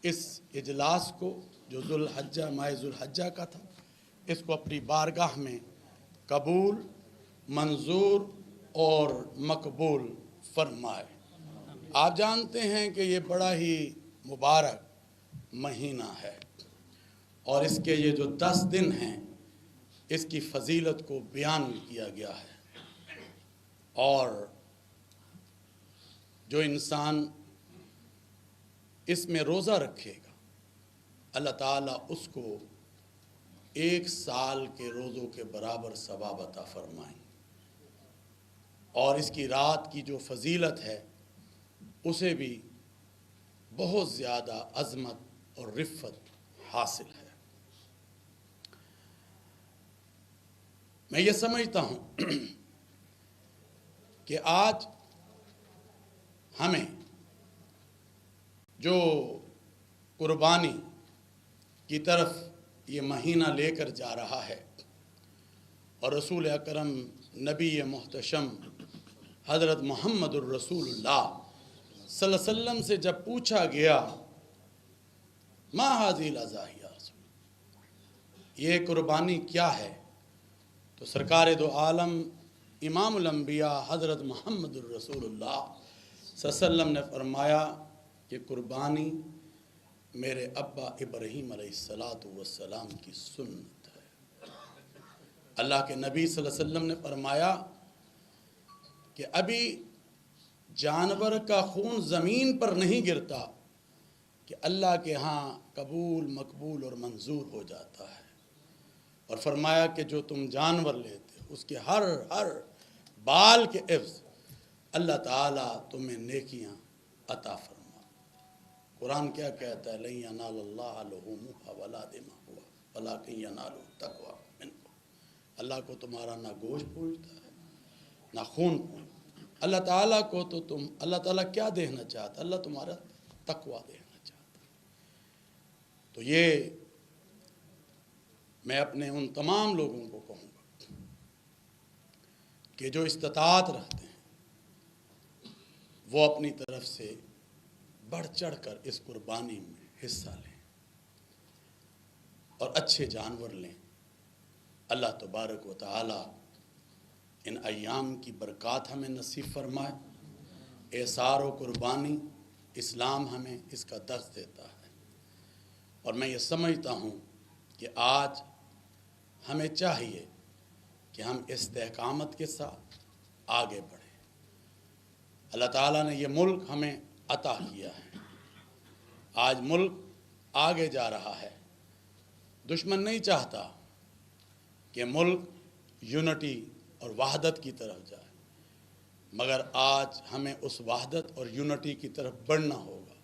اس اجلاس کو جو ماہ ذوالحجہ کا تھا، اس کو اپنی بارگاہ میں قبول، منظور اور مقبول فرمائے۔ آپ جانتے ہیں کہ یہ بڑا ہی مبارک مہینہ ہے اور اس کے یہ جو 10 دن ہیں اس کی فضیلت کو بیان کیا گیا ہے، اور جو انسان اس میں روزہ رکھے گا اللہ تعالیٰ اس کو 1 سال کے روزوں کے برابر ثواب عطا فرمائیں، اور اس کی رات کی جو فضیلت ہے اسے بھی بہت زیادہ عظمت اور رفت حاصل ہے۔ میں یہ سمجھتا ہوں کہ آج ہمیں جو قربانی کی طرف یہ مہینہ لے کر جا رہا ہے، اور رسول اکرم نبی محتشم حضرت محمد الرسول اللہ صلی اللہ علیہ وسلم سے جب پوچھا گیا ما ھذی الاضاحی یا رسول اللہ، یہ قربانی کیا ہے، تو سرکار دو عالم امام الانبیاء حضرت محمد الرسول اللہ صلی اللہ علیہ وسلم نے فرمایا کہ قربانی میرے ابا ابراہیم علیہ السلام کی سنت ہے۔ اللہ کے نبی صلی اللہ علیہ وسلم نے فرمایا کہ ابھی جانور کا خون زمین پر نہیں گرتا کہ اللہ کے ہاں قبول، مقبول اور منظور ہو جاتا ہے، اور فرمایا کہ جو تم جانور لیتے اس کے ہر بال کے عوض اللہ تعالیٰ تمہیں نیکیاں عطا فرما۔ قرآن کیا کہتا ہے؟ لَن يَنَالَ اللَّهَ لُحُومُهَا وَلَا دِمَاؤُهَا وَلَٰكِن يَنَالُهُ التَّقْوَىٰ مِنكُمْ۔ اللہ کو تمہارا نہ گوشت پوجتا ہے نہ خون پوجتا۔ اللہ تعالیٰ کو تو اللہ تعالیٰ کیا دینا چاہتا؟ اللہ تمہارا تقویٰ دینا چاہتا۔ تو یہ میں اپنے ان تمام لوگوں کو کہوں گا کہ جو استطاعت رکھتے ہیں وہ اپنی طرف سے بڑھ چڑھ کر اس قربانی میں حصہ لیں اور اچھے جانور لیں۔ اللہ تبارک و تعالی ان ایام کی برکات ہمیں نصیب فرمائے۔ اعصار و قربانی اسلام ہمیں اس کا درس دیتا ہے، اور میں یہ سمجھتا ہوں کہ آج ہمیں چاہیے کہ ہم استحکامت کے ساتھ آگے بڑھیں۔ اللہ تعالیٰ نے یہ ملک ہمیں عطا کیا ہے، آج ملک آگے جا رہا ہے۔ دشمن نہیں چاہتا کہ ملک یونٹی اور وحدت کی طرف جائے، مگر آج ہمیں اس وحدت اور یونٹی کی طرف بڑھنا ہوگا۔